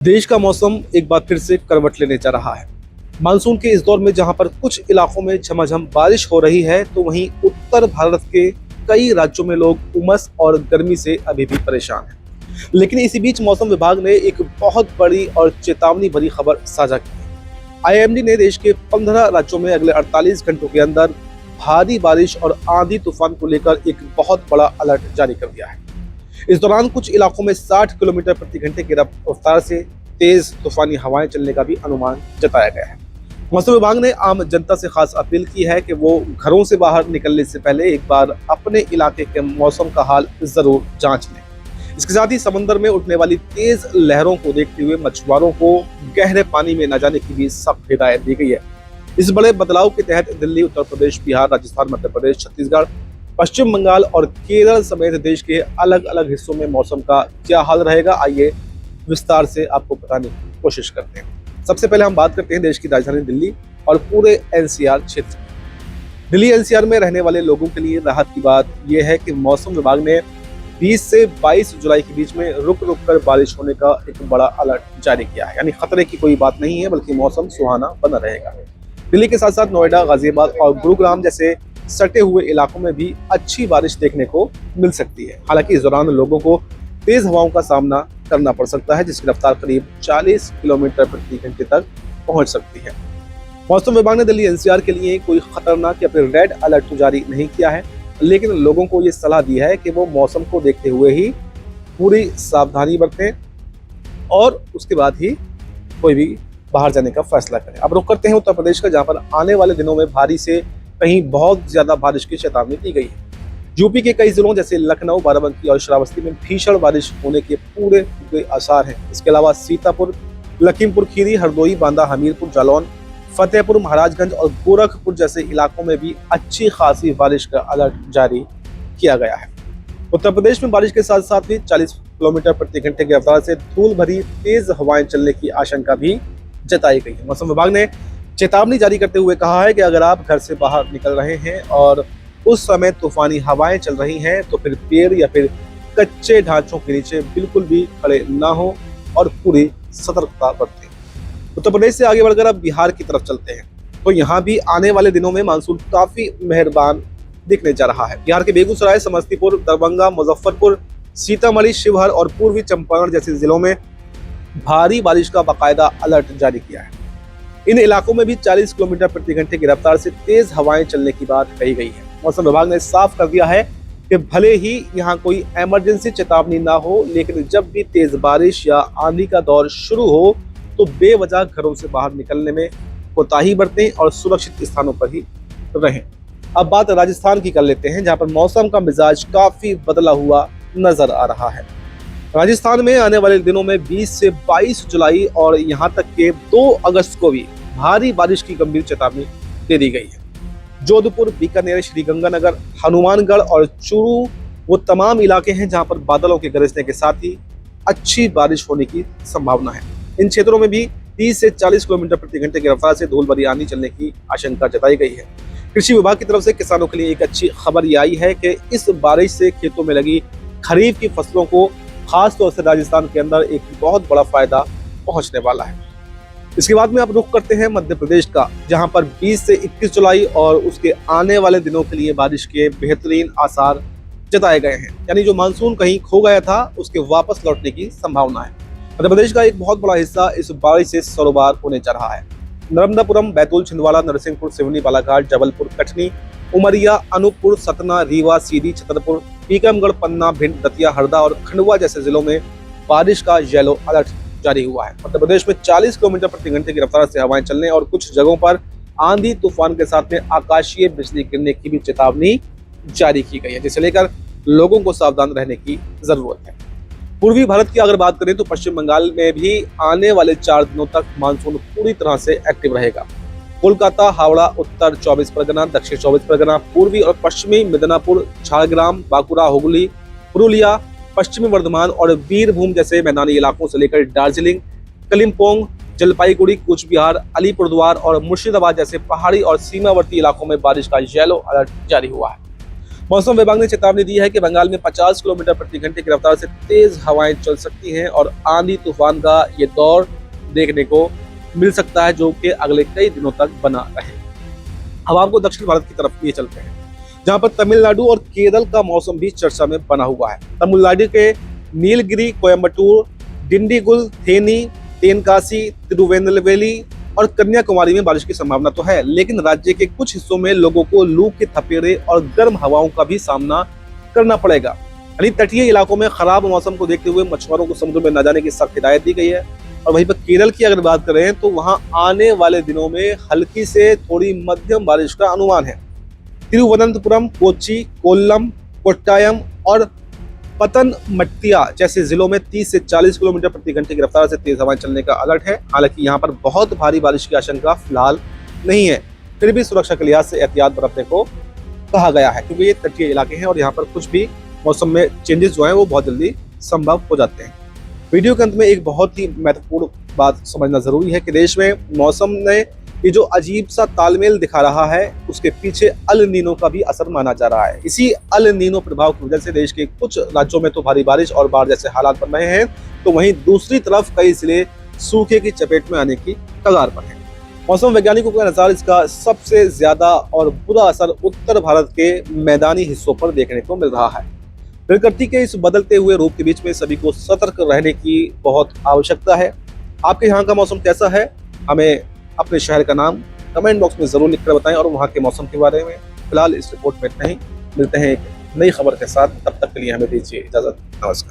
देश का मौसम एक बार फिर से करवट लेने जा रहा है। मानसून के इस दौर में जहां पर कुछ इलाकों में झमाझम बारिश हो रही है, तो वहीं उत्तर भारत के कई राज्यों में लोग उमस और गर्मी से अभी भी परेशान हैं। लेकिन इसी बीच मौसम विभाग ने एक बहुत बड़ी और चेतावनी भरी खबर साझा की है। आईएमडी ने देश के 15 राज्यों में अगले 48 घंटों के अंदर भारी बारिश और आंधी तूफान को लेकर एक बहुत बड़ा अलर्ट जारी कर दिया है। इस दौरान कुछ इलाकों में 60 किलोमीटर प्रति घंटे की रफ्तार से तेज तूफानी हवाएं चलने का भी अनुमान जताया गया है। मौसम विभाग ने आम जनता से खास अपील की है कि वो घरों से बाहर निकलने से पहले एक बार अपने इलाके के मौसम का हाल जरूर जांच लें। इसके साथ ही समंदर में उठने वाली तेज लहरों को देखते हुए मछुआरों को गहरे पानी में न जाने की भी सख्त हिदायत दी गई है। इस बड़े बदलाव के तहत दिल्ली, उत्तर प्रदेश, बिहार, राजस्थान, मध्य प्रदेश, छत्तीसगढ़, पश्चिम बंगाल और केरल समेत देश के अलग अलग हिस्सों में मौसम का क्या हाल रहेगा, आइए विस्तार से आपको बताने की कोशिश करते हैं। सबसे पहले हम बात करते हैं देश की राजधानी दिल्ली और पूरे एनसीआर क्षेत्र। दिल्ली एनसीआर में रहने वाले लोगों के लिए राहत की बात यह है कि मौसम विभाग ने 20 से 22 जुलाई के बीच में रुक रुक कर बारिश होने का एक बड़ा अलर्ट जारी किया है। यानी खतरे की कोई बात नहीं है, बल्कि मौसम सुहाना बना रहेगा। दिल्ली के साथ साथ नोएडा, गाजियाबाद और गुरुग्राम जैसे सटे हुए इलाकों में भी अच्छी बारिश देखने को मिल सकती है। हालांकि इस दौरान लोगों को तेज हवाओं का सामना करना पड़ सकता है, जिसकी रफ्तार करीब 40 किलोमीटर प्रति घंटे तक पहुंच सकती है। मौसम विभाग ने दिल्ली एनसीआर के लिए कोई खतरनाक या फिर रेड अलर्ट तो जारी नहीं किया है, लेकिन लोगों को ये सलाह दी है कि वो मौसम को देखते हुए ही पूरी सावधानी बरतें और उसके बाद ही कोई भी बाहर जाने का फैसला करें। अब रुक करते हैं उत्तर प्रदेश का, जहाँ पर आने वाले दिनों में भारी से कहीं बहुत ज्यादा बारिश की चेतावनी दी गई है। यूपी के कई जिलों जैसे लखनऊ, बाराबंकी और श्रावस्ती में भीषण बारिश होने के पूरे आसार हैं। इसके अलावा सीतापुर, लखीमपुर खीरी, हरदोई, बांदा, हमीरपुर, जालौन, फतेहपुर, महाराजगंज और गोरखपुर जैसे इलाकों में भी अच्छी खासी बारिश का अलर्ट जारी किया गया है। उत्तर प्रदेश में बारिश के साथ साथ ही 40 किलोमीटर प्रति घंटे की रफ्तार से धूल भरी तेज हवाएं चलने की आशंका भी जताई गई है। मौसम विभाग ने चेतावनी जारी करते हुए कहा है कि अगर आप घर से बाहर निकल रहे हैं और उस समय तूफानी हवाएं चल रही हैं, तो फिर पेड़ या फिर कच्चे ढांचों के नीचे बिल्कुल भी खड़े ना हो और पूरी सतर्कता बरतें। उत्तर प्रदेश से आगे बढ़कर अब बिहार की तरफ चलते हैं, तो यहाँ भी आने वाले दिनों में मानसून काफी मेहरबान दिखने जा रहा है। बिहार के बेगूसराय, समस्तीपुर, दरभंगा, मुजफ्फरपुर, सीतामढ़ी, शिवहर और पूर्वी चंपारण जैसे जिलों में भारी बारिश का बाकायदा अलर्ट जारी किया है। इन इलाकों में भी 40 किलोमीटर प्रति घंटे की रफ्तार से तेज हवाएं चलने की बात कही गई है। मौसम विभाग ने साफ कर दिया है कि भले ही यहाँ कोई इमरजेंसी चेतावनी ना हो, लेकिन जब भी तेज बारिश या आंधी का दौर शुरू हो तो बेवजह घरों से बाहर निकलने में कोताही बरतें और सुरक्षित स्थानों पर ही रहें। अब बात राजस्थान की कर लेते हैं, जहाँ पर मौसम का मिजाज काफी बदला हुआ नजर आ रहा है। राजस्थान में आने वाले दिनों में 20 से 22 जुलाई और यहाँ तक के 2 अगस्त को भी भारी बारिश की गंभीर चेतावनी दे दी गई है। जोधपुर, बीकानेर, श्रीगंगानगर, हनुमानगढ़ और चूरू वो तमाम इलाके हैं जहां पर बादलों के गरजने के साथ ही अच्छी बारिश होने की संभावना है। इन क्षेत्रों में भी 30 से 40 किलोमीटर प्रति घंटे की रफ्तार से धूल भरी आंधी चलने की आशंका जताई गई है। कृषि विभाग की तरफ से किसानों के लिए एक अच्छी खबर ये आई है कि इस बारिश से खेतों में लगी खरीफ की फसलों को खासतौर से राजस्थान के अंदर एक बहुत बड़ा फायदा पहुंचने वाला है। इसके बाद में आप रुख करते हैं मध्य प्रदेश का, जहां पर 20 से 21 जुलाई और उसके आने वाले दिनों के लिए बारिश के बेहतरीन आसार जताए गए हैं। यानी जो मानसून कहीं खो गया था, उसके वापस लौटने की संभावना है। मध्य प्रदेश का एक बहुत बड़ा हिस्सा इस बारिश से सरोबार होने जा रहा है। नर्मदापुरम, बैतूल, छिंदवाड़ा, नरसिंहपुर, सिवनी, बालाघाट, जबलपुर, कटनी, उमरिया, अनूपपुर, सतना, रीवा, सीधी, छतरपुर, टीकमगढ़, पन्ना, भिंड, दतिया, हरदा और खंडवा जैसे जिलों में बारिश का येलो अलर्ट जारी हुआ है। मध्य प्रदेश में 40 किलोमीटर प्रति घंटे की रफ्तार से हवाएं चलने और कुछ जगहों पर आंधी तूफान के साथ में आकाशीय बिजली गिरने की भी चेतावनी जारी की गई है, जिसे लेकर लोगों को सावधान रहने की जरूरत है। पूर्वी भारत की अगर बात करें तो पश्चिम बंगाल में भी आने वाले 4 दिनों तक मानसून पूरी तरह से एक्टिव रहेगा। कोलकाता, हावड़ा, उत्तर 24 परगना, दक्षिण 24 परगना, पूर्वी और पश्चिमी मिदनापुर, झारग्राम, बांकुड़ा, हुगली, पुरुलिया, पश्चिमी वर्धमान और वीरभूम जैसे मैदानी इलाकों से लेकर दार्जिलिंग, कलिम्पोंग, जलपाईगुड़ी, कूच बिहार, अलीपुरद्वार और मुर्शिदाबाद जैसे पहाड़ी और सीमावर्ती इलाकों में बारिश का येलो अलर्ट जारी हुआ है। मौसम विभाग ने चेतावनी दी है कि बंगाल में 50 किलोमीटर प्रति घंटे की रफ्तार से तेज हवाएं चल सकती हैं और आंधी तूफान का ये दौर देखने को मिल सकता है, जो कि अगले कई दिनों तक बना रहे। अब आपको दक्षिण भारत की तरफ लिए चलते हैं, जहां पर तमिलनाडु और केरल का मौसम भी चर्चा में बना हुआ है। तमिलनाडु के नीलगिरी, कोयम्बटूर, डिंडीगुल, थेनी, तेनकासी, तिरुवेल्वेली और कन्याकुमारी में बारिश की संभावना तो है, लेकिन राज्य के कुछ हिस्सों में लोगों को लू के थपेड़े और गर्म हवाओं का भी सामना करना पड़ेगा। यानी तटीय इलाकों में खराब मौसम को देखते हुए मछुआरों को समुद्र में न जाने की सख्त हिदायत दी गई है। और वहीं पर केरल की अगर बात करें तो वहां आने वाले दिनों में हल्की से थोड़ी मध्यम बारिश का अनुमान है। तिरुवनंतपुरम, कोच्चि, कोल्लम, कोट्टायम और पतनमथिट्टा जैसे जिलों में 30 से 40 किलोमीटर प्रति घंटे की रफ्तार से तेज हवाएं चलने का अलर्ट है। हालांकि यहाँ पर बहुत भारी बारिश की आशंका फिलहाल नहीं है, फिर भी सुरक्षा के लिहाज से एहतियात बरतने को कहा गया है, क्योंकि ये तटीय इलाके हैं और यहाँ पर कुछ भी मौसम में चेंजेस जो हैं वो बहुत जल्दी संभव हो जाते हैं। वीडियो के अंत में एक बहुत ही महत्वपूर्ण बात समझना जरूरी है कि देश में मौसम ने ये जो अजीब सा तालमेल दिखा रहा है, उसके पीछे अल नीनो का भी असर माना जा रहा है। इसी अल नीनो प्रभाव की वजह से देश के कुछ राज्यों में तो भारी बारिश और बाढ़ जैसे हालात बन रहे हैं, तो वहीं दूसरी तरफ कई जिले सूखे की चपेट में आने की कगार पर हैं। मौसम वैज्ञानिकों के अनुसार इसका सबसे ज्यादा और बुरा असर उत्तर भारत के मैदानी हिस्सों पर देखने को मिल रहा है। प्रकृति के इस बदलते हुए रूप के बीच में सभी को सतर्क रहने की बहुत आवश्यकता है। आपके यहाँ का मौसम कैसा है, हमें अपने शहर का नाम कमेंट बॉक्स में जरूर लिखकर बताएं और वहाँ के मौसम के बारे में। फिलहाल इस रिपोर्ट में इतना ही, मिलते हैं एक नई खबर के साथ, तब तक के लिए हमें दीजिए इजाजत। नमस्कार।